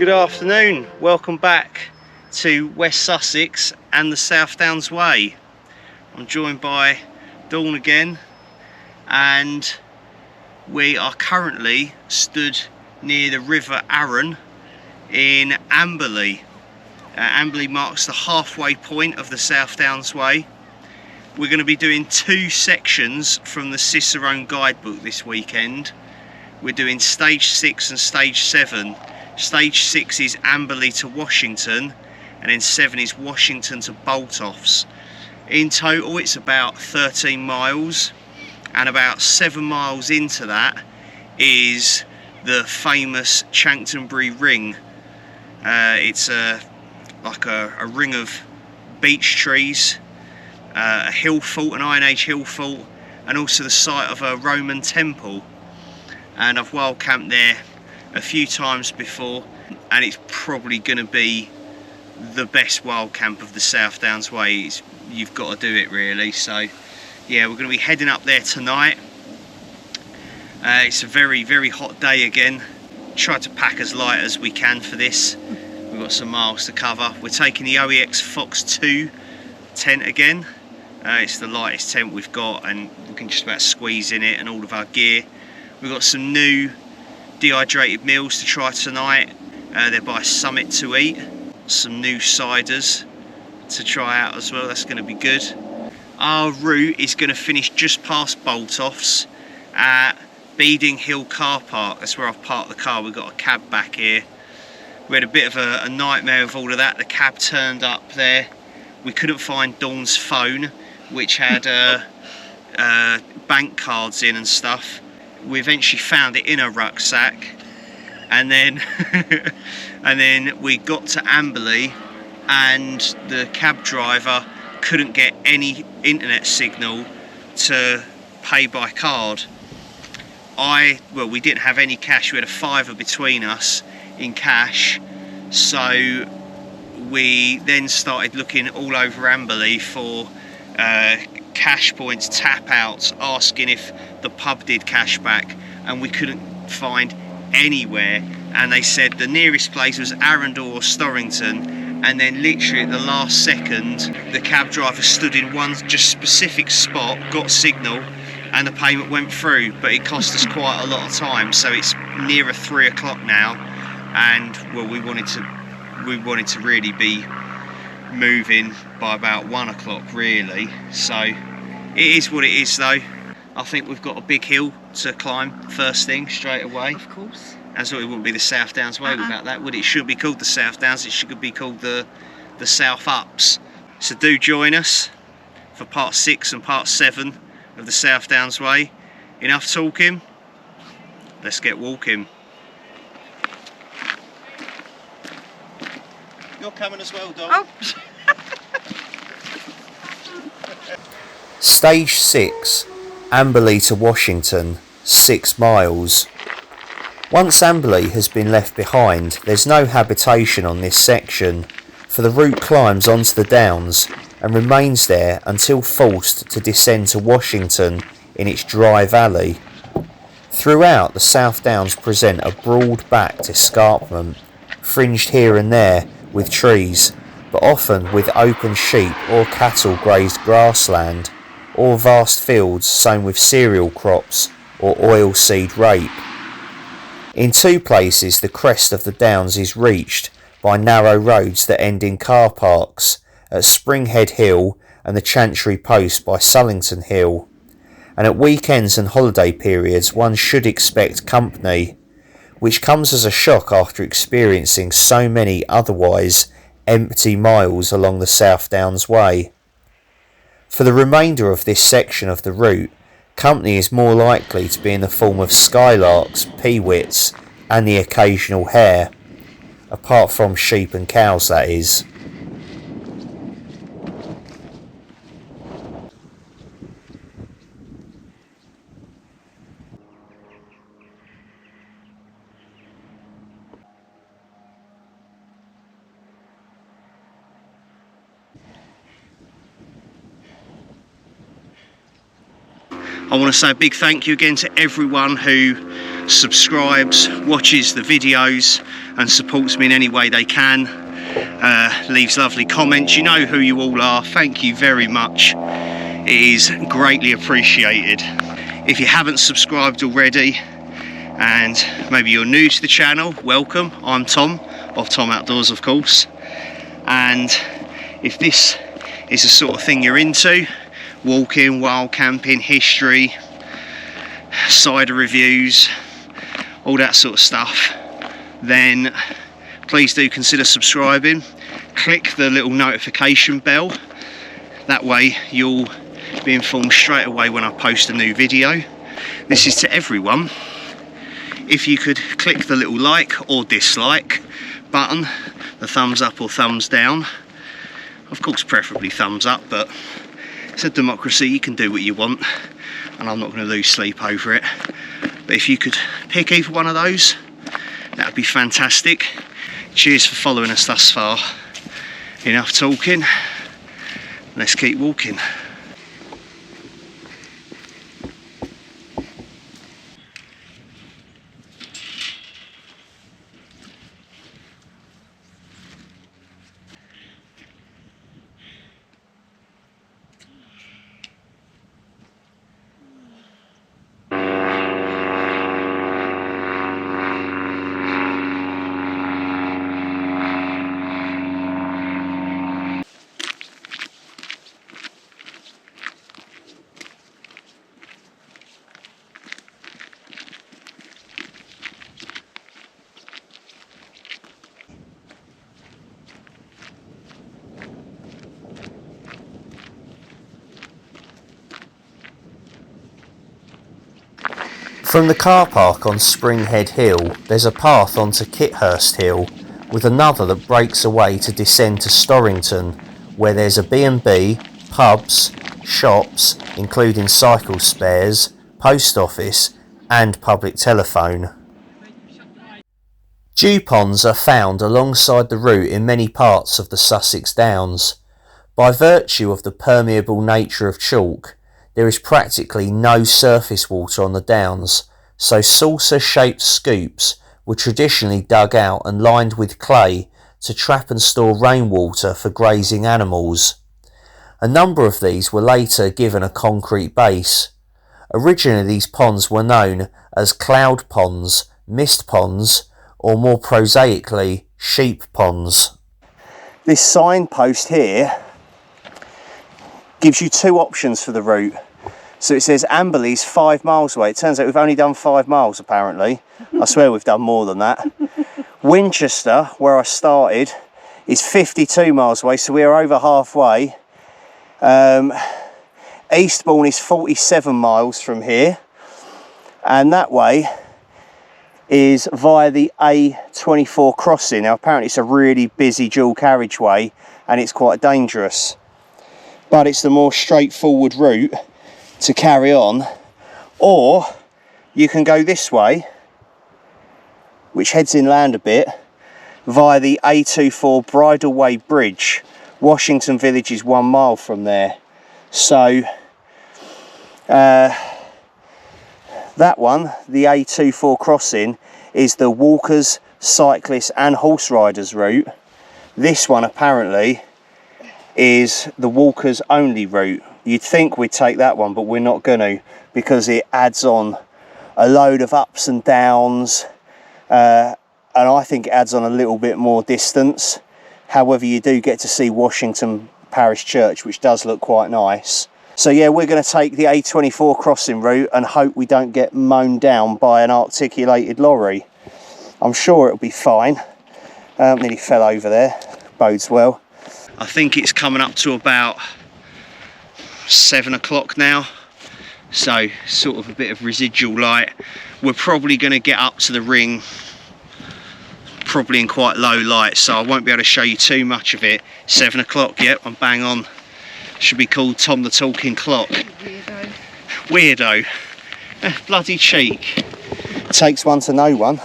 Good afternoon, welcome back to West Sussex and the South Downs Way. I'm joined by Dawn again, and we are currently stood near the River Arun in Amberley. Amberley marks the halfway point of the South Downs Way. We're going to be doing two sections from the Cicerone guidebook this weekend. We're doing stage 6 and stage 7. Stage 6 is Amberley to Washington, and then 7 is Washington to Botolphs. In total it's about 13 miles, and about 7 miles into that is the famous Chanctonbury Ring. It's like a ring of beech trees, a hill fort, an Iron Age hill fort, and also the site of a Roman temple. And I've wild camped there a few times before, and it's probably going to be the best wild camp of the South Downs Way. You've got to do it really. So yeah, we're going to be heading up there tonight. It's a very, very hot day again. Try to pack as light as we can for this. We've got some miles to cover. We're taking the OEX Phoxx 2 tent again. It's the lightest tent we've got, and we can just about squeeze in it and all of our gear. We've got some new dehydrated meals to try tonight. They're by Summit to Eat. Some new ciders to try out as well. That's going to be good. Our route is going to finish just past Botolphs at Beeding Hill car park. That's where I've parked the car. We've got a cab back here. We had a bit of a nightmare with all of that. The cab turned up there. We couldn't find Dawn's phone, which had bank cards in and stuff. We eventually found it in her rucksack, and then and then we got to Amberley, and the cab driver couldn't get any internet signal to pay by card. Well, we didn't have any cash. We had a £5 between us in cash, so we then started looking all over Amberley for cash points, tap outs, asking if the pub did cash back, and we couldn't find anywhere. And they said the nearest place was Arundel or Storrington, and then literally at the last second the cab driver stood in one just specific spot, got signal, and the payment went through, but it cost us quite a lot of time. So it's nearer 3 o'clock now, and well, we wanted to really be moving by about 1 o'clock really. So it is what it is though. I think we've got a big hill to climb first thing straight away. Of course. And so it wouldn't be the South Downs Way without that, would it? It should be called the South Downs. It should be called the South Ups. So do join us for part 6 and part 7 of the South Downs Way. Enough talking, let's get walking. You're coming as well, Dom. Oh. Stage 6, Amberley to Washington, 6 miles. Once Amberley has been left behind, there's no habitation on this section, for the route climbs onto the downs and remains there until forced to descend to Washington in its dry valley. Throughout, the South Downs present a broad backed escarpment, fringed here and there with trees, but often with open sheep or cattle grazed grassland, or vast fields sown with cereal crops or oilseed rape. In 2 places the crest of the downs is reached by narrow roads that end in car parks, at Springhead Hill and the Chantry Post by Sullington Hill, and at weekends and holiday periods one should expect company, which comes as a shock after experiencing so many otherwise empty miles along the South Downs Way. For the remainder of this section of the route, company is more likely to be in the form of skylarks, peewits, and the occasional hare, apart from sheep and cows, that is. I want to say a big thank you again to everyone who subscribes, watches the videos and supports me in any way they can, leaves lovely comments. You know who you all are. Thank you very much. It is greatly appreciated. If you haven't subscribed already and maybe you're new to the channel, welcome. I'm Tom of Tom Outdoors, of course, and if this is the sort of thing you're into, walking, wild camping, history, cider reviews, all that sort of stuff, then please do consider subscribing. Click the little notification bell, that way you'll be informed straight away when I post a new video. This is to everyone. If you could click the little like or dislike button, the thumbs up or thumbs down, of course preferably thumbs up, but it's a democracy, you can do what you want and I'm not going to lose sleep over it. But if you could pick either one of those, that would be fantastic. Cheers for following us thus far. Enough talking, let's keep walking. From the car park on Springhead Hill, there's a path onto Kithurst Hill, with another that breaks away to descend to Storrington, where there's a B&B, pubs, shops, including cycle spares, post office and public telephone. Dew ponds are found alongside the route in many parts of the Sussex Downs. By virtue of the permeable nature of chalk, there is practically no surface water on the downs, so saucer-shaped scoops were traditionally dug out and lined with clay to trap and store rainwater for grazing animals. A number of these were later given a concrete base. Originally these ponds were known as cloud ponds, mist ponds, or more prosaically, sheep ponds. This signpost here gives you two options for the route. So it says Amberley's 5 miles away. It turns out we've only done 5 miles apparently. I swear we've done more than that. Winchester, where I started, is 52 miles away, so we're over halfway. Eastbourne is 47 miles from here, and that way is via the A24 crossing. Now apparently it's a really busy dual carriageway and it's quite dangerous, but it's the more straightforward route to carry on. Or you can go this way, which heads inland a bit, via the A24 Bridleway Bridge. Washington Village is 1 mile from there. So that one, the A24 crossing, is the walkers, cyclists and horse riders route. This one apparently is the walkers only route. You'd think we'd take that one, but we're not going to, because it adds on a load of ups and downs, and I think it adds on a little bit more distance. However, you do get to see Washington Parish Church, which does look quite nice. So yeah, we're going to take the A24 crossing route and hope we don't get mown down by an articulated lorry. I'm sure it'll be fine. Nearly fell over there, bodes well. I think it's coming up to about 7 o'clock now, so sort of a bit of residual light. We're probably going to get up to the ring probably in quite low light, so I won't be able to show you too much of it. 7 o'clock, yep, I'm bang on. Should be called Tom the Talking Clock. Weirdo. Bloody cheek. Takes one to know one.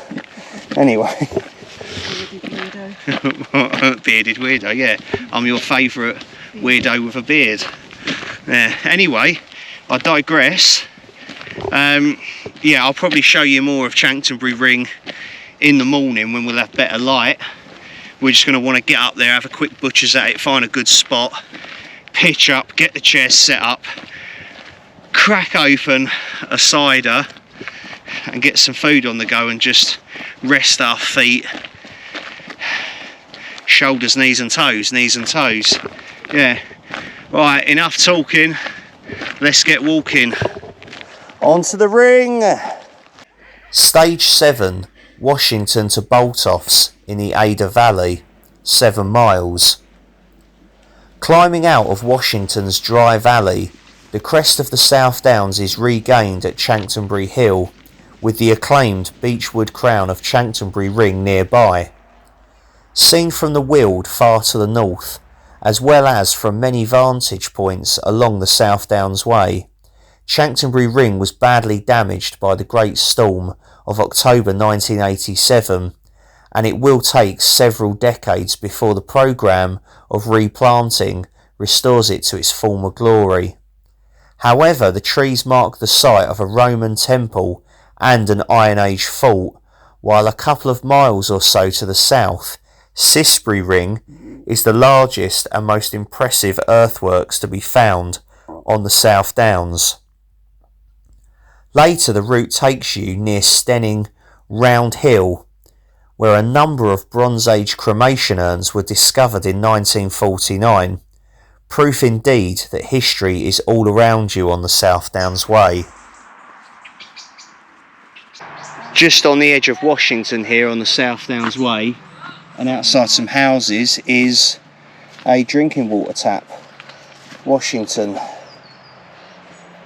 Anyway. Bearded weirdo, yeah. I'm your favourite weirdo with a beard. Yeah. Anyway, I digress. Yeah, I'll probably show you more of Chanctonbury Ring in the morning when we'll have better light. We're just going to want to get up there, have a quick butcher's at it, find a good spot, pitch up, get the chairs set up, crack open a cider and get some food on the go and just rest our feet, shoulders, knees and toes, yeah. Right, enough talking, let's get walking. Onto the ring. Stage 7, Washington to Botolphs in the Ada Valley, 7 miles. Climbing out of Washington's dry valley, the crest of the South Downs is regained at Chanctonbury Hill, with the acclaimed beechwood crown of Chanctonbury Ring nearby. Seen from the Weald far to the north, as well as from many vantage points along the South Downs Way, Chanctonbury Ring was badly damaged by the Great Storm of October 1987, and it will take several decades before the programme of replanting restores it to its former glory. However, the trees mark the site of a Roman temple and an Iron Age fort, while a couple of miles or so to the south, Sisbury Ring is the largest and most impressive earthworks to be found on the South Downs. Later the route takes you near Stenning Round Hill, where a number of Bronze Age cremation urns were discovered in 1949, proof indeed that history is all around you on the South Downs Way. Just on the edge of Washington here on the South Downs Way, and outside some houses, is a drinking water tap. Washington.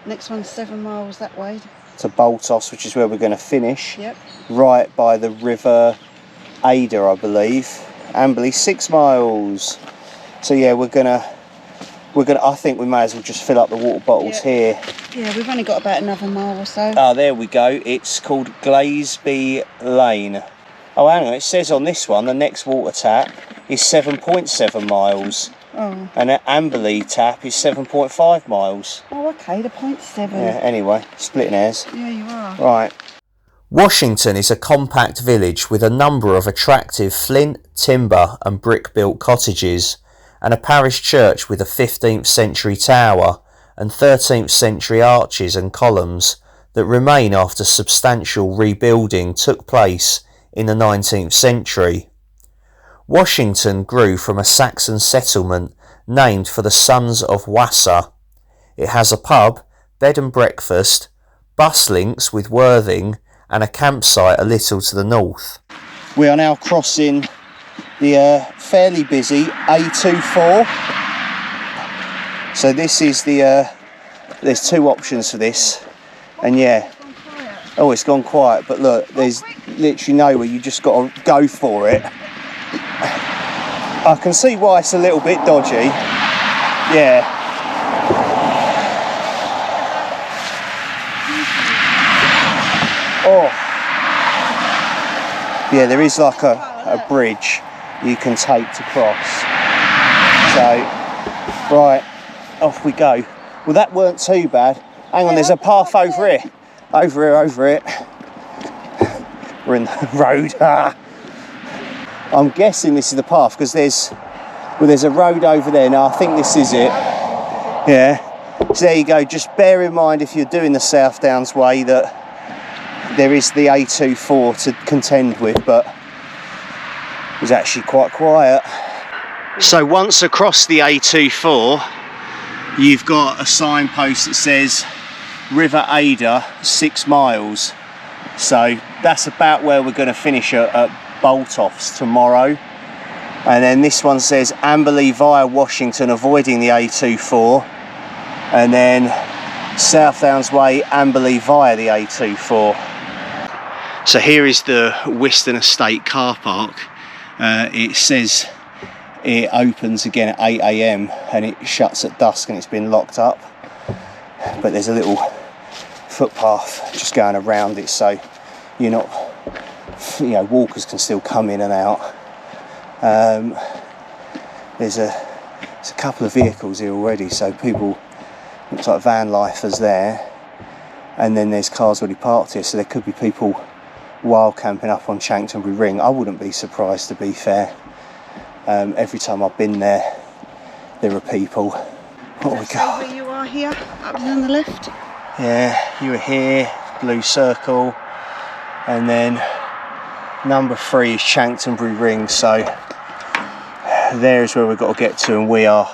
Next one's 7 miles that way. To Botolphs, which is where we're going to finish. Yep. Right by the River Ada, I believe. Amberley, 6 miles. So yeah, we're gonna. I think we may as well just fill up the water bottles here. Yeah, we've only got about another mile or so. Ah, there we go. It's called Glasby Lane. Oh, hang on. It says on this one the next water tap is 7.7 miles. Oh. And an Amberley tap is 7.5 miles. Oh, okay, the 0.7. Yeah, anyway, splitting hairs. Yeah, you are. Right. Washington is a compact village with a number of attractive flint, timber and brick-built cottages, and a parish church with a 15th century tower and 13th century arches and columns that remain after substantial rebuilding took place in the 19th century. Washington grew from a Saxon settlement named for the sons of Wassa. It has a pub, bed and breakfast, bus links with Worthing and a campsite a little to the north. We are now crossing the fairly busy A24. So this is the, there's 2 options for this, and yeah, oh, it's gone quiet, but look, there's literally nowhere, you just got to go for it. I can see why it's a little bit dodgy, yeah. Oh, yeah, there is like a bridge you can take to cross. So, right, off we go. Well, that weren't too bad. Hang on, there's a path over here. Over it. We're in the road. I'm guessing this is the path because there's a road over there. Now, I think this is it. Yeah. So there you go. Just bear in mind if you're doing the South Downs Way that there is the A24 to contend with, but it was actually quite quiet. So once across the A24, you've got a signpost that says River Ada, 6 miles. So that's about where we're going to finish at Botolphs tomorrow. And then this one says Amberley via Washington, avoiding the A24. And then South Downs Way, Amberley via the A24. So here is the Whiston Estate car park. It says it opens again at 8 AM and it shuts at dusk and it's been locked up. But there's a little footpath just going around it, so you're not, you know, walkers can still come in and out. There's a couple of vehicles here already, so people, looks like van lifers there. and then there's cars already parked here, so there could be people wild camping up on Chanctonbury Ring. I wouldn't be surprised, to be fair. Every time I've been there are people. What we got? Where you are here, up on the left. Yeah, you were here, blue circle, and then number 3 is Chanctonbury Ring, so there's where we've got to get to, and we are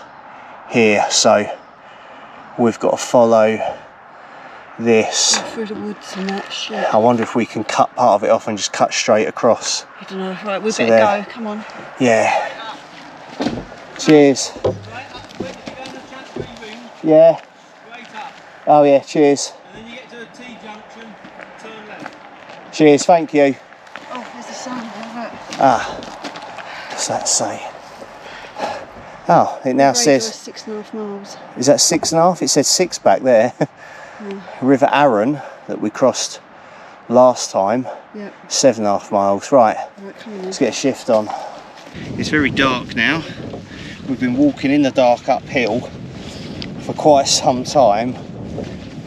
here, so we've got to follow this. Through the woods and that shit. I wonder if we can cut part of it off and just cut straight across. I don't know, right, we So better there. go, come on. Yeah. Cheers. Yeah. Oh yeah, cheers. And then you get to the T-junction, turn left. Cheers, thank you. Oh, there's the sun, right. What's that say? Oh, it now says... 6.5 miles. Is that 6.5? It said 6 back there. River Arun, that we crossed last time, Yep. 7.5 miles. Right, Right, come on then. let's get a shift on. It's very dark now. We've been walking in the dark uphill for quite some time,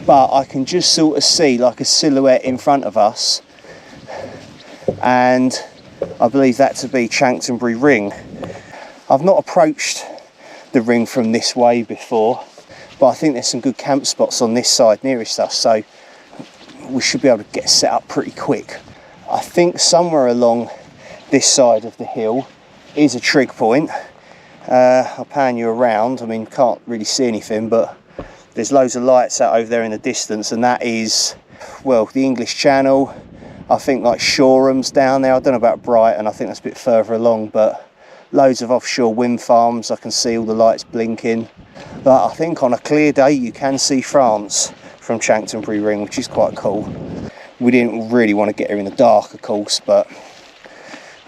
but I can just sort of see like a silhouette in front of us, and I believe that to be Chanctonbury Ring. I've not approached the ring from this way before, but I think there's some good camp spots on this side nearest us, so we should be able to get set up pretty quick. I think somewhere along this side of the hill is a trig point. I'll pan you around. I mean, can't really see anything, but there's loads of lights out over there in the distance, and that is, well, the English Channel. I think like Shoreham's down there. I don't know about Brighton, I think that's a bit further along, but loads of offshore wind farms. I can see all the lights blinking. But I think on a clear day you can see France from Chanctonbury Ring, which is quite cool. We didn't really want to get here in the dark, of course, but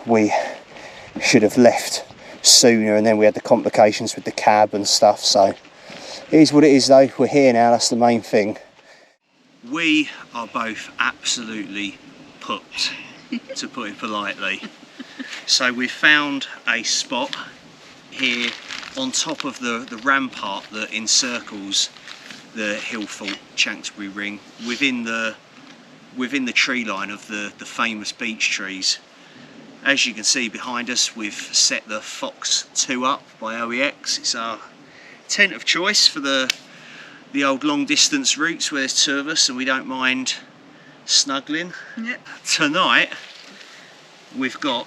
we should have left sooner, and then we had the complications with the cab and stuff, so it is what it is though. We're here now, that's the main thing. We are both absolutely pooped, to put it politely. So we've found a spot here on top of the rampart that encircles the hill fort Chanctonbury Ring, within the tree line of the famous beech trees. As you can see behind us, we've set the Phoxx 2 up by OEX. It's our tent of choice for the old long distance routes where there's 2 of us and we don't mind snuggling. Yep. Tonight we've got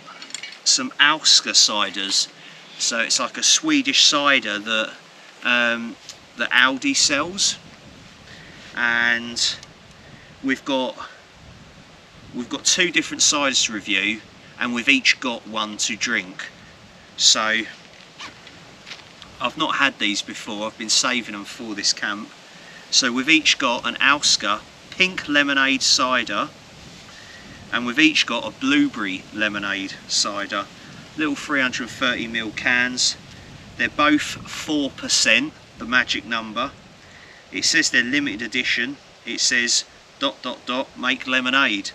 some Alska ciders. So it's like a Swedish cider that Aldi sells, and we've got 2 different ciders to review, and we've each got 1 to drink. So I've not had these before, I've been saving them for this camp. So we've each got an Alska pink lemonade cider, and we've each got a blueberry lemonade cider. Little 330ml cans. They're both 4%, the magic number. It says they're limited edition. It says ... make lemonade.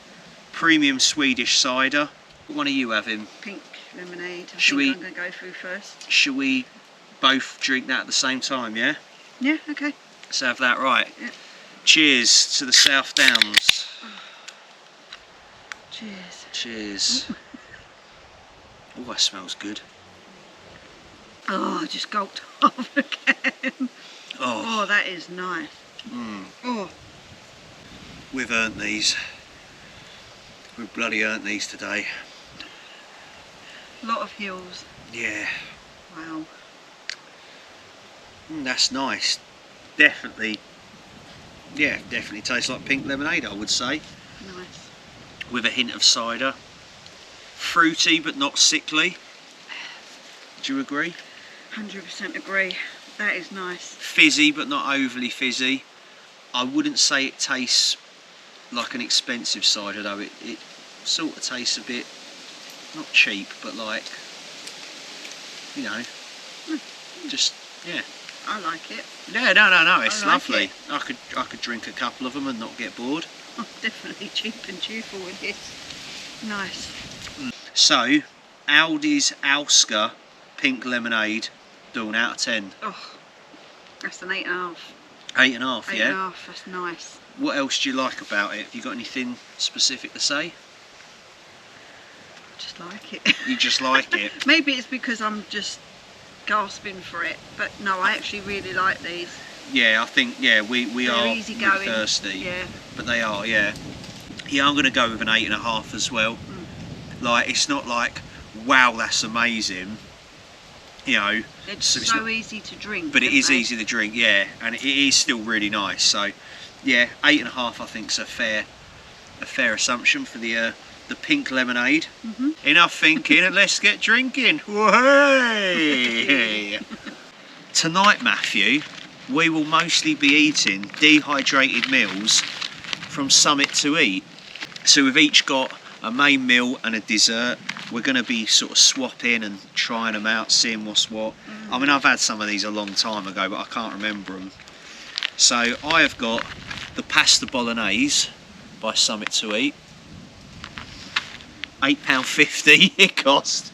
Premium Swedish cider. What one are you having? Pink lemonade. I Should think we- I'm going to go through first. Should we both drink that at the same time, yeah? Yeah, okay. Let's have that, right. Yep. Cheers to the South Downs. Cheers. Cheers. Oh, that smells good. Oh, I just gulped half again. Oh, Oh, that is nice. Oh, we've earned these. We've bloody earned these today. a lot of hills. Yeah. Wow. That's nice. Definitely. Yeah, definitely tastes like pink lemonade, I would say. Nice. With a hint of cider. Fruity but not sickly. Do you agree? 100% agree. That is nice. Fizzy but not overly fizzy. I wouldn't say it tastes like an expensive cider though. It sort of tastes a bit, not cheap, but like, you know, just, yeah. I like it. Yeah, no, it's I like lovely. it. I could drink a couple of them and not get bored. Oh, definitely cheap and cheerful with this. Nice. So, Aldi's Alska pink lemonade, doing out of 10. Oh, that's an 8.5. 8.5, yeah? 8.5, that's nice. What else do you like about it? Have you got anything specific to say? Just like it. You just like it? Maybe it's because I'm just gasping for it, but no, I actually really like these. Yeah, I think, yeah, we They're are easy really going. thirsty. Yeah. But they are, yeah. Yeah, I'm going to go with an 8.5 as well. Like, it's not like, wow, that's amazing. You know. They're So so easy to drink. But it is they? easy to drink, yeah. And it is still really nice. So, yeah, 8.5 I think is a fair assumption for the pink lemonade. Enough thinking and let's get drinking. Whey! Tonight, Matthew, we will mostly be eating dehydrated meals from Summit to Eat. So we've each got a main meal and a dessert. We're going to be sort of swapping and trying them out, seeing what's what. I mean, I've had some of these a long time ago, but I can't remember them. So I have got the pasta bolognese by Summit to Eat. £8.50 it cost.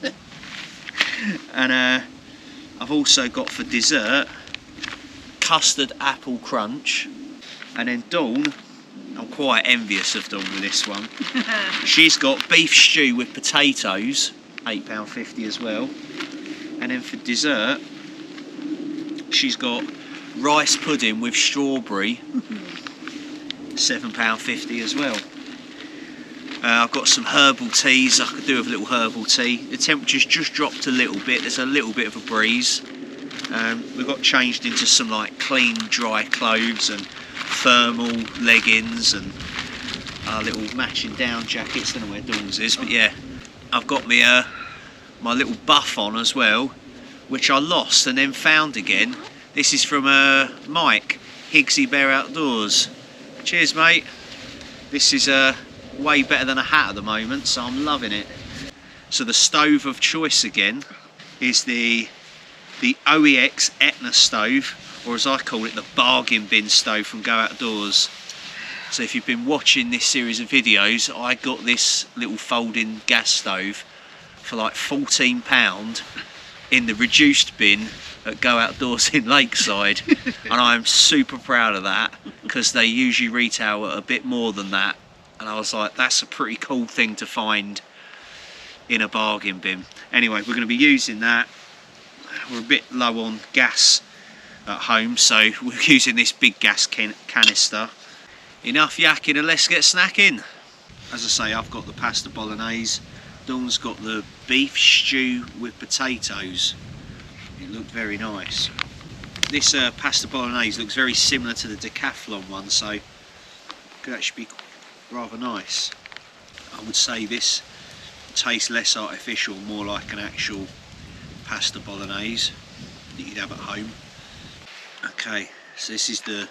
And I've also got for dessert custard apple crunch. And then Dawn, I'm quite envious of Dawn with this one. She's got beef stew with potatoes, £8.50 as well. And then for dessert, she's got rice pudding with strawberry, £7.50 as well. I've got some herbal teas. I could do with a little herbal tea. The temperature's just dropped a little bit. There's a little bit of a breeze. We've got changed into some like clean, dry clothes and thermal leggings and our little matching down jackets. Don't know where Dawn's is, but yeah, I've got me my little buff on as well, which I lost and then found again. This is from Mike, Higgsy Bear Outdoors. Cheers, mate. This is way better than a hat at the moment, so I'm loving it. So the stove of choice again is the OEX Etna stove, or as I call it, the bargain bin stove from Go Outdoors. So if you've been watching this series of videos, I got this little folding gas stove for like £14 in the reduced bin at Go Outdoors in Lakeside, and I'm super proud of that because they usually retail at a bit more than that. And I was like, that's a pretty cool thing to find in a bargain bin. Anyway, we're going to be using that. We're a bit low on gas at home, so we're using this big gas canister. Enough yakking and let's get snacking. As I say, I've got the pasta bolognese. Dawn's got the beef stew with potatoes. It looked very nice. This pasta bolognese looks very similar to the Decathlon one, so could actually be rather nice. I would say this tastes less artificial, more like an actual pasta bolognese that you'd have at home. Okay, so this is the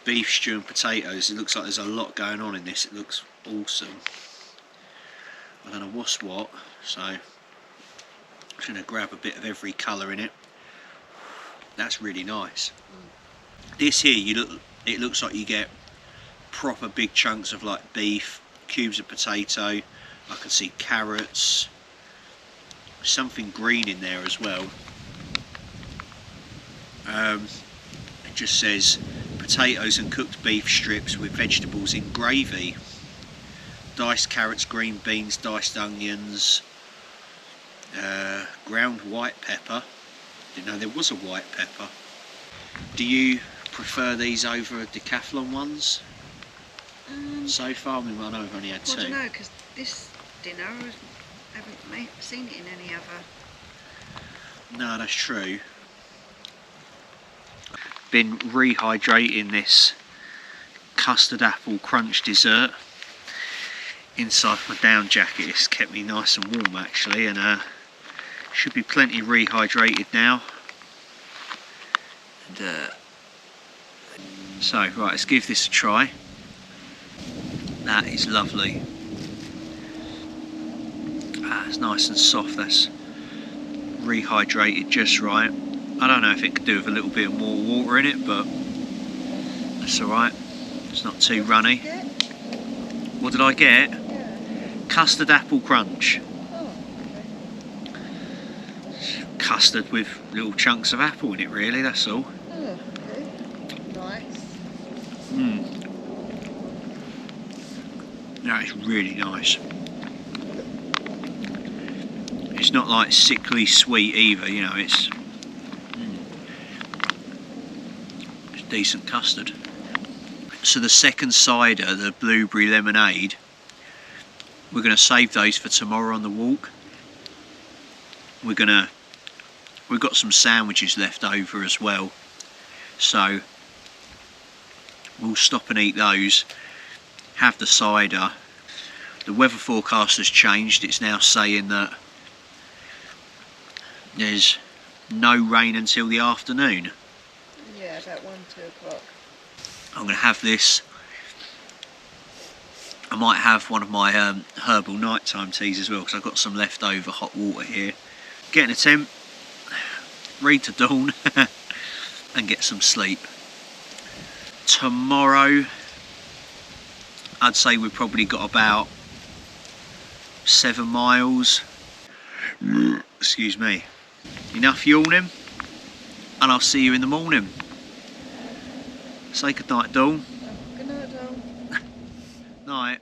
beef stew and potatoes. It looks like there's a lot going on in this. It looks awesome. I don't know what's what, so I'm just going to grab a bit of every colour in it. That's really nice. This here, it looks like you get proper big chunks of like beef, cubes of potato. I can see carrots, something green in there as well. It just says potatoes and cooked beef strips with vegetables in gravy, diced carrots, green beans, diced onions, ground white pepper. Didn't know there was a white pepper. Do you prefer these over Decathlon ones so far? I mean, I know I've only had two. I don't know, because this dinner I haven't seen it in any other. No, that's true. Been rehydrating this custard apple crunch dessert inside my down jacket. It's kept me nice and warm actually, and should be plenty rehydrated now. And, so right, let's give this a try. That is lovely. It's nice and soft. That's rehydrated just right. I don't know if it could do with a little bit more water in it, but that's alright. It's not too runny. What did I get? Yeah. Custard apple crunch. Oh, okay. Custard with little chunks of apple in it really, that's all. Oh, okay. No, it's really nice. It's not like sickly sweet either, you know, it's decent custard. So the second cider, the blueberry lemonade, we're going to save those for tomorrow on the walk. We've got some sandwiches left over as well, so we'll stop and eat those, have the cider. The weather forecast has changed. It's now saying that there's no rain until the afternoon. Yeah, about 1-2 o'clock. I'm going to have this. I might have one of my herbal nighttime teas as well, because I've got some leftover hot water here. Get in a tent, read to dawn and get some sleep. Tomorrow I'd say we've probably got about 7 miles. Excuse me. Enough yawning, and I'll see you in the morning. Say good night, Dawn. Good night, Dawn. Night.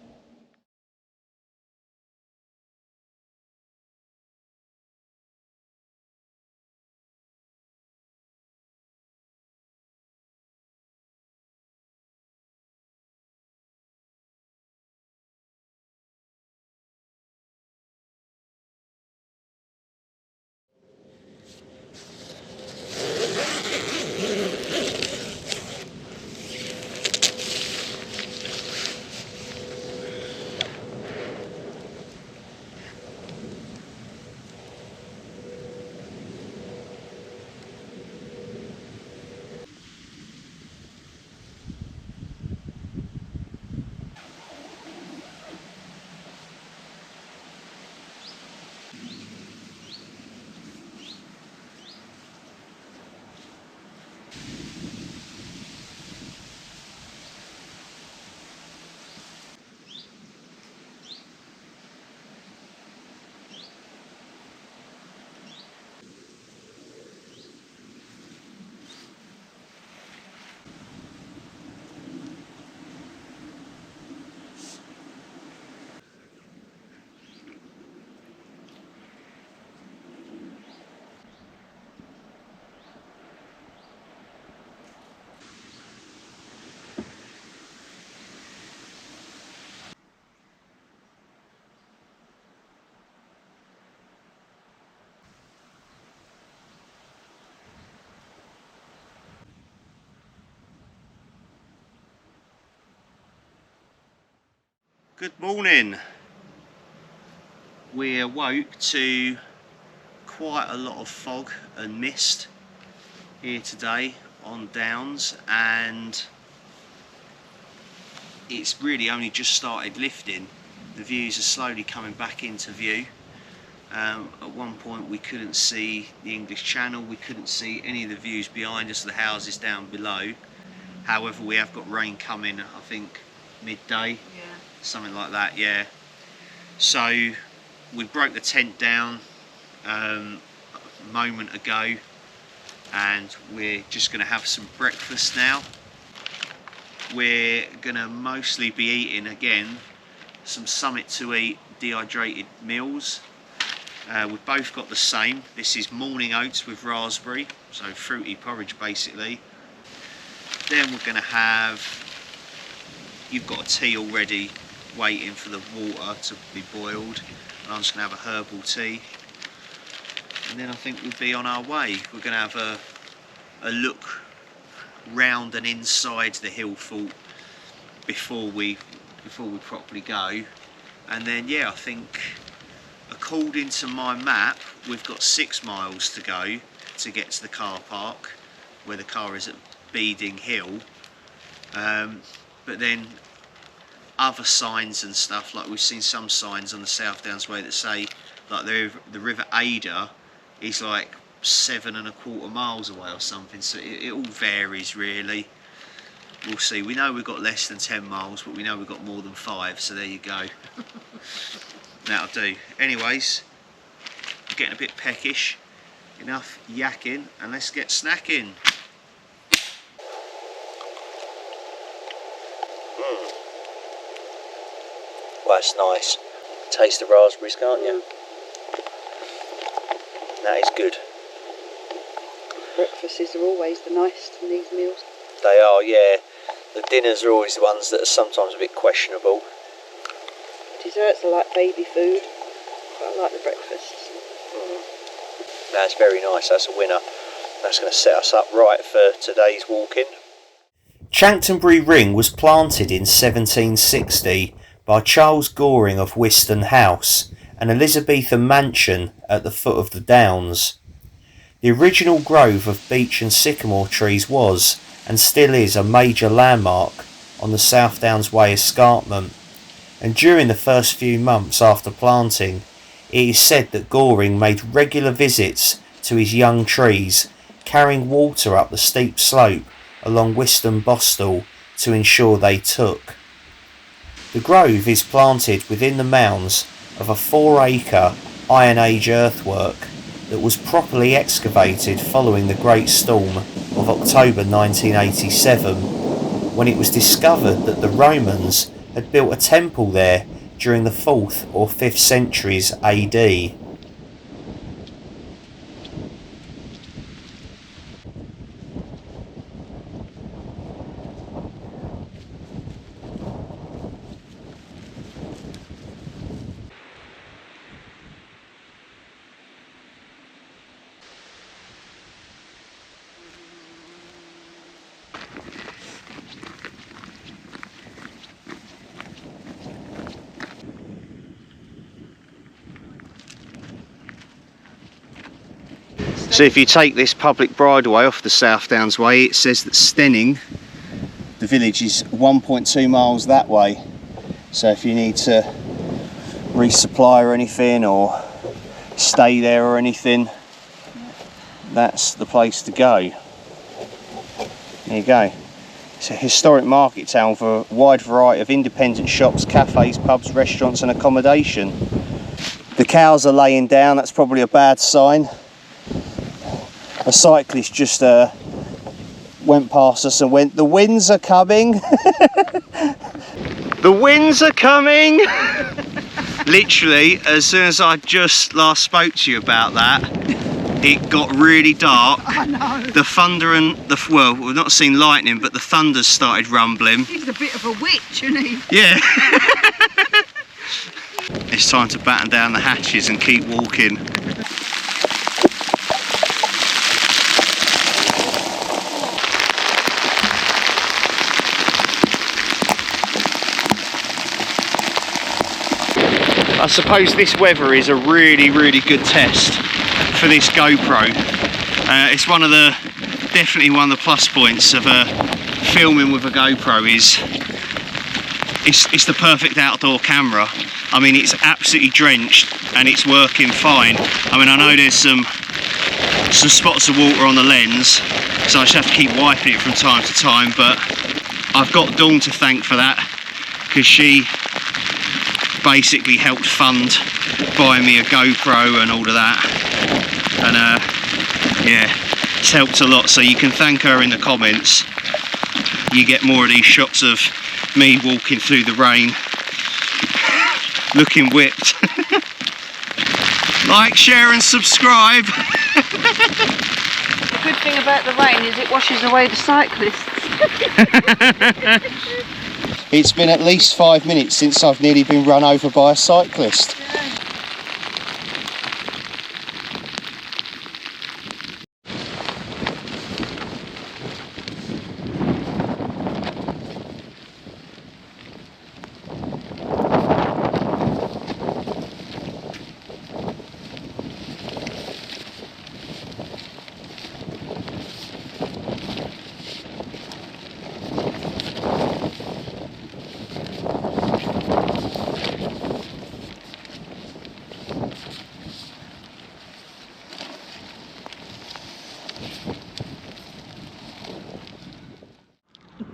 Good morning. We awoke to quite a lot of fog and mist here today on Downs, and it's really only just started lifting. The views are slowly coming back into view. At one point we couldn't see the English Channel, we couldn't see any of the views behind us, the houses down below. However, we have got rain coming, I think midday. Yeah. Something like that, yeah. So we broke the tent down a moment ago, and we're just going to have some breakfast now. We're going to mostly be eating again some Summit to Eat dehydrated meals. We've both got the same. This is morning oats with raspberry, so fruity porridge basically. Then we're going to have, you've got a tea already waiting for the water to be boiled, and I'm just going to have a herbal tea, and then I think we'll be on our way. We're going to have a look round and inside the hill fort before we properly go, and then yeah, I think according to my map we've got 6 miles to go to get to the car park where the car is at Beeding Hill, but then other signs and stuff, like we've seen some signs on the South Downs Way that say like the River Ada is like 7¼ miles away or something, so it all varies really. We'll see. We know we've got less than 10 miles, but we know we've got more than 5, so there you go. That'll do. Anyways, I'm getting a bit peckish. Enough yakking, and let's get snacking. Well, that's nice. Taste the raspberries, can't you? That is good. Breakfasts are always the nicest in these meals. They are, yeah. The dinners are always the ones that are sometimes a bit questionable. Desserts are like baby food, but I like the breakfasts. That's very nice, that's a winner. That's going to set us up right for today's walking. Chanctonbury Ring was planted in 1760 by Charles Goring of Wiston House, an Elizabethan mansion at the foot of the Downs. The original grove of beech and sycamore trees was, and still is, a major landmark on the South Downs Way escarpment, and during the first few months after planting, it is said that Goring made regular visits to his young trees, carrying water up the steep slope along Wiston Bostel to ensure they took. The grove is planted within the mounds of a 4-acre Iron Age earthwork that was properly excavated following the Great Storm of October 1987, when it was discovered that the Romans had built a temple there during the 4th or 5th centuries AD. So if you take this public bridleway off the South Downs Way, it says that Stenning, the village, is 1.2 miles that way. So if you need to resupply or anything, or stay there or anything, that's the place to go. There you go. It's a historic market town for a wide variety of independent shops, cafes, pubs, restaurants and accommodation. The cows are laying down, that's probably a bad sign. A cyclist just went past us and went, "The winds are coming." The winds are coming. Literally, as soon as I just last spoke to you about that, it got really dark. I know. The thunder and well, we've not seen lightning, but the thunders started rumbling. He's a bit of a witch, isn't he? Yeah. It's time to batten down the hatches and keep walking. I suppose this weather is a really good test for this GoPro. It's definitely one of the plus points of filming with a GoPro is it's the perfect outdoor camera. I mean, it's absolutely drenched and it's working fine. I mean, I know there's some spots of water on the lens, so I just have to keep wiping it from time to time, but I've got Dawn to thank for that, because she basically helped fund buying me a GoPro and all of that, and yeah, it's helped a lot. So you can thank her in the comments. You get more of these shots of me walking through the rain looking whipped. Like, share and subscribe. The good thing about the rain is it washes away the cyclists. It's been at least 5 minutes since I've nearly been run over by a cyclist.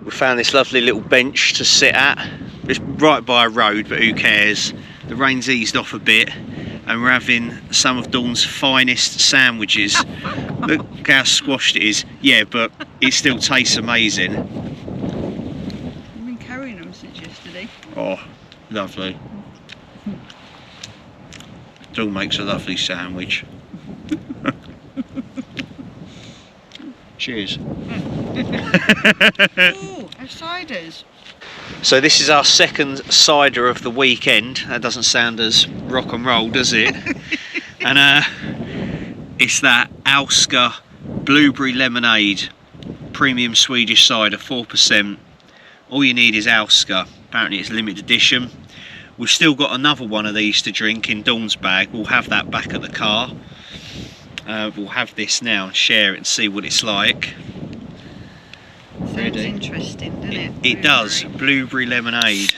We found this lovely little bench to sit at. It's right by a road, but who cares? The rain's eased off a bit and we're having some of Dawn's finest sandwiches. Look how squashed it is. Yeah, but it still tastes amazing. You've been carrying them since yesterday. Oh, lovely. Dawn makes a lovely sandwich. Cheers. Ooh, ciders. So this is our second cider of the weekend. That doesn't sound as rock and roll, does it? And it's that Alska Blueberry Lemonade Premium Swedish cider, 4%. All you need is Alska. Apparently it's limited edition. We've still got another one of these to drink in Dawn's bag. We'll have that back at the car. We'll have this now and share it and see what it's like. Sounds interesting, doesn't it? It does. Blueberry lemonade.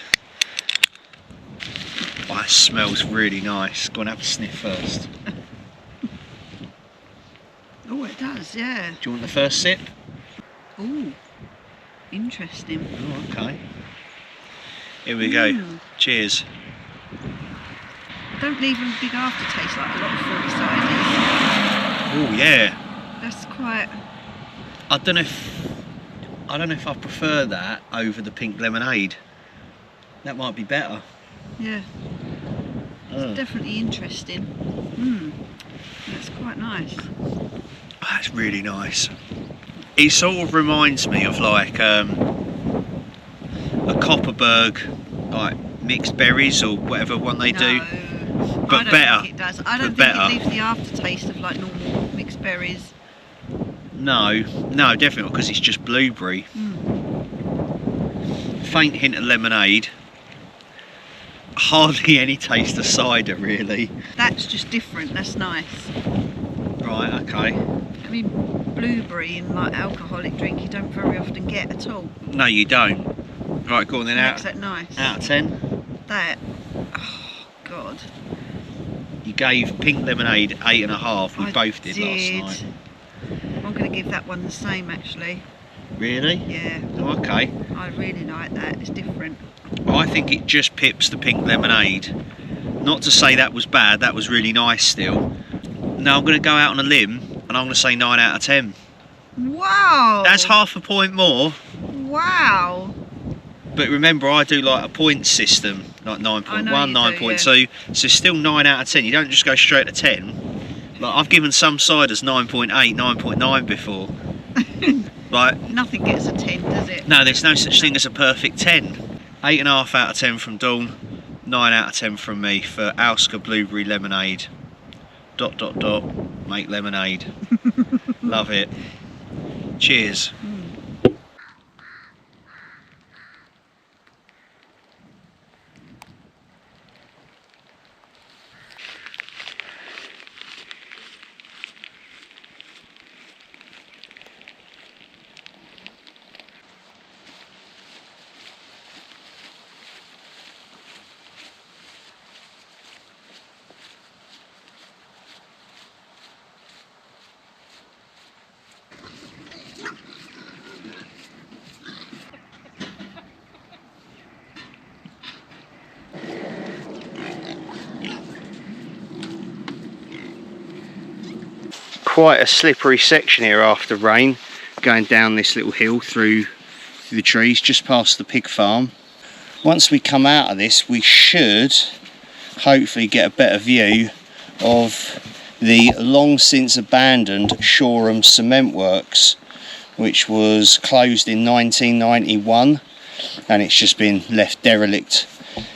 Oh, it smells really nice. Go and have a sniff first. Oh, it does, yeah. Do you want the first sip? Ooh, interesting. Oh, okay. Here we go. Cheers. Don't leave a big aftertaste like a lot of fruity ciders. Oh yeah. That's quite. I don't know if I prefer that over the pink lemonade. That might be better. Yeah. It's definitely interesting. That's quite nice. Oh, that's really nice. It sort of reminds me of like a Copperberg, like mixed berries or whatever one they do. But I don't better. think it does. I don't think better. it leaves the aftertaste of like normal mixed berries. No, definitely not, because it's just blueberry. Faint hint of lemonade. Hardly any taste of cider, really. That's just different. That's nice. Right, okay. I mean, blueberry in like alcoholic drink you don't very often get at all. No, you don't. Right, go on then. Makes that nice. Out of 10. That. Oh God. You gave pink lemonade 8.5. We both did last night. I'm going to give that one the same actually. Really? Yeah. Oh, okay. I really like that. It's different. Well, I think it just pips the pink lemonade. Not to say that was bad. That was really nice still. Now I'm going to go out on a limb and I'm going to say 9 out of 10. Wow. That's half a point more. Wow. But remember, I do like a point system, like 9.1, 9.2. Yeah. So still 9 out of 10. You don't just go straight to 10. Like I've given some ciders 9.8, 9.9 before. Like nothing gets a 10, does it? No, there's no such thing as a perfect 10. 8.5 out of 10 from Dawn, 9 out of 10 from me for Alska Blueberry Lemonade. ... Make lemonade. Love it. Cheers. Quite a slippery section here after rain, going down this little hill through the trees just past the pig farm. Once we come out of this, we should hopefully get a better view of the long since abandoned Shoreham Cement Works, which was closed in 1991 and it's just been left derelict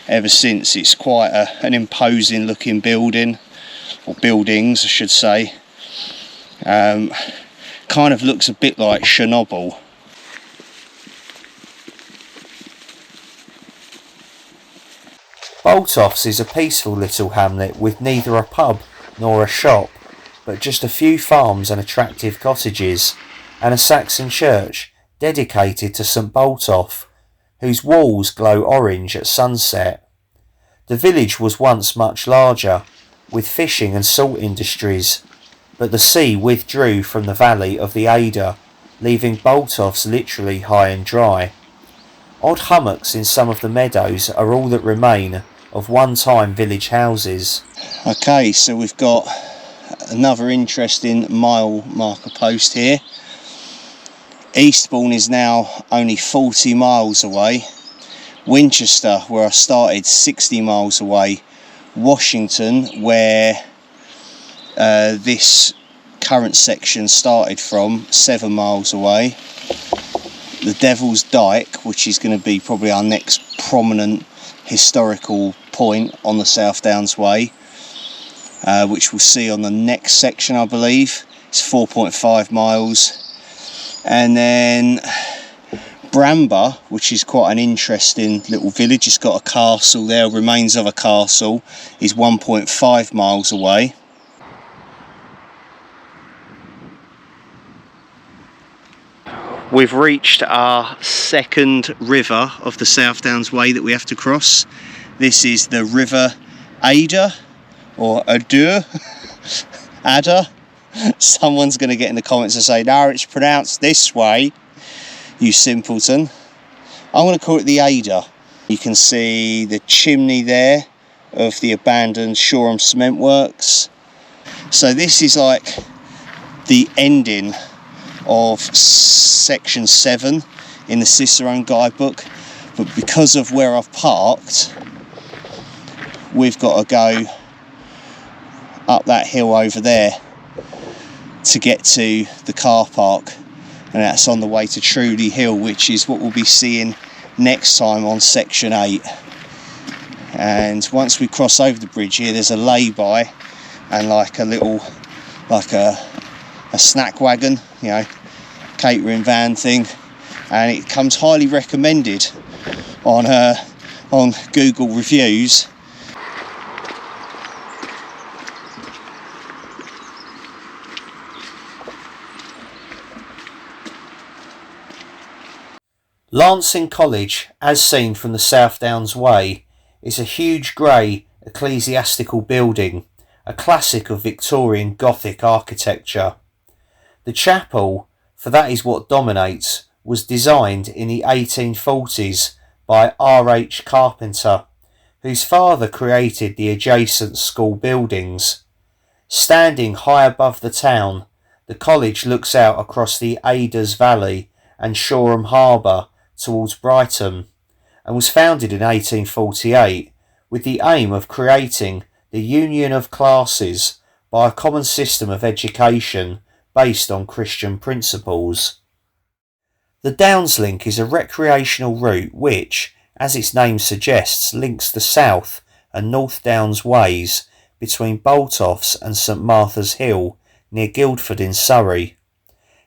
ever since. It's quite an imposing looking building, or buildings I should say. Kind of looks a bit like Chernobyl. Botolphs is a peaceful little hamlet with neither a pub nor a shop, but just a few farms and attractive cottages, and a Saxon church dedicated to St Botolph, whose walls glow orange at sunset. The village was once much larger, with fishing and salt industries, but the sea withdrew from the valley of the Ada, leaving Botolphs literally high and dry. Odd hummocks in some of the meadows are all that remain of one-time village houses. Okay, so we've got another interesting mile marker post here. Eastbourne is now only 40 miles away. Winchester, where I started, 60 miles away, Washington, where this current section started from, 7 miles away. The Devil's Dyke, which is going to be probably our next prominent historical point on the South Downs Way, which we'll see on the next section, I believe. It's 4.5 miles. And then Bramber, which is quite an interesting little village. It's got a castle there, remains of a castle, is 1.5 miles away. We've reached our second river of the South Downs Way that we have to cross. This is the River Ada, or Adur, Ada. Someone's going to get in the comments and say, no, it's pronounced this way, you simpleton. I'm going to call it the Ada. You can see the chimney there of the abandoned Shoreham Cement Works. So this is like the ending of section 7 in the Cicerone guidebook, but because of where I've parked, we've got to go up that hill over there to get to the car park, and that's on the way to Trudy Hill, which is what we'll be seeing next time on section 8. And once we cross over the bridge here, there's a lay-by and like a little, like a snack wagon, you know, catering van thing, and it comes highly recommended on Google reviews. Lancing College, as seen from the South Downs Way, is a huge grey ecclesiastical building, a classic of Victorian Gothic architecture. The chapel, for that is what dominates, was designed in the 1840s by R.H. Carpenter, whose father created the adjacent school buildings. Standing high above the town, the college looks out across the Aders Valley and Shoreham Harbour towards Brighton, and was founded in 1848 with the aim of creating the union of classes by a common system of education based on Christian principles. The Downs Link is a recreational route which, as its name suggests, links the South and North Downs Ways between Botolphs and St Martha's Hill near Guildford in Surrey.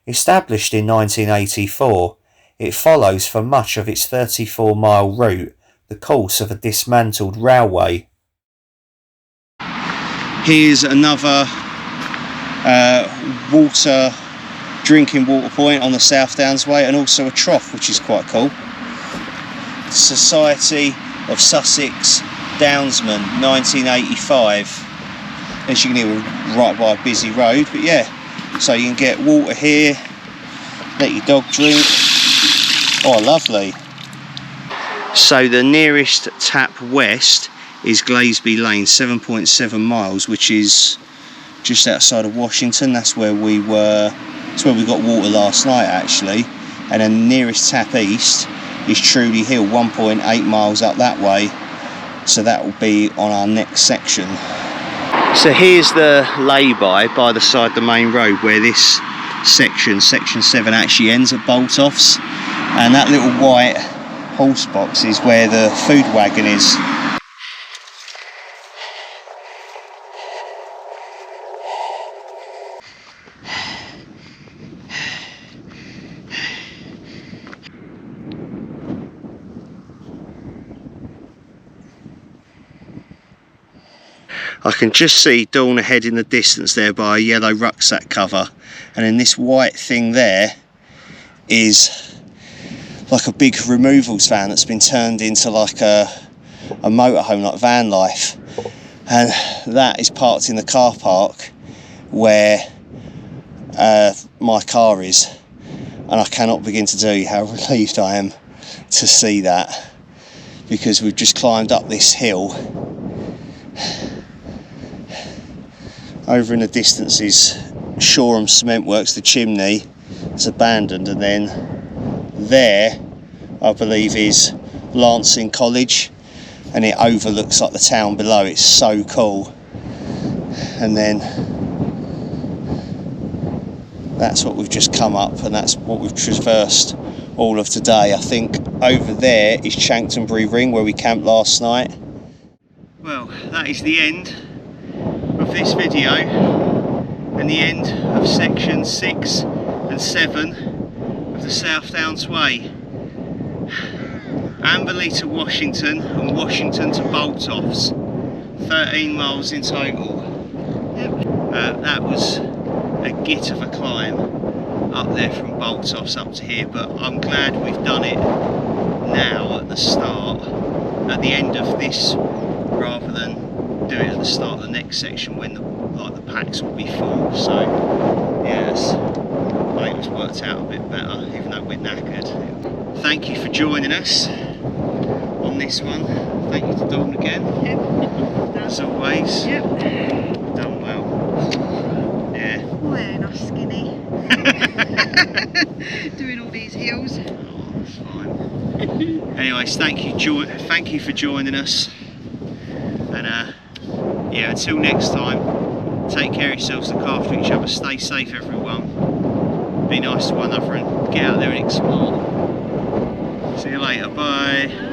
Established in 1984, it follows for much of its 34-mile route the course of a dismantled railway. Here's another drinking water point on the South Downs Way, and also a trough, which is quite cool. Society of Sussex Downsmen, 1985. As you can hear, we're right by a busy road, but yeah, so you can get water here, let your dog drink. Oh, lovely. So the nearest tap west is Glaisby Lane, 7.7 miles, which is just outside of Washington. That's where we were. That's where we got water last night, actually. And then the nearest tap east is Trudy Hill, 1.8 miles up that way. So that will be on our next section. So here's the lay-by the side of the main road where this section 7, actually ends at Botolphs. And that little white horse box is where the food wagon is. I can just see Dawn ahead in the distance there by a yellow rucksack cover, and then this white thing there is like a big removals van that's been turned into like a motorhome, like van life, and that is parked in the car park where my car is, and I cannot begin to tell you how relieved I am to see that, because we've just climbed up this hill. Over in the distance is Shoreham Cement Works, the chimney. It's abandoned, and then there I believe is Lancing College, and it overlooks like the town below. It's so cool. And then that's what we've just come up, and that's what we've traversed all of today. I think over there is Chanctonbury Ring, where we camped last night. Well, that is the end of this video and the end of section 6 and 7 of the South Downs Way. Amberley to Washington and Washington to Botolphs, 13 miles in total. That was a git of a climb up there from Botolphs up to here, but I'm glad we've done it now at the start, at the end of this, rather than do it at the start of the next section when the packs will be full. So yes, I think it's worked out a bit better, even though we're knackered. Thank you for joining us on this one. Thank you to Dawn again. Yep. As always. Yep. Done well. Yeah. We're not skinny. Doing all these hills. Oh, that's fine. Anyways, thank you for joining us. And yeah, until next time, take care of yourselves, look after each other, stay safe everyone. Be nice to one another and get out there and explore. See you later, bye.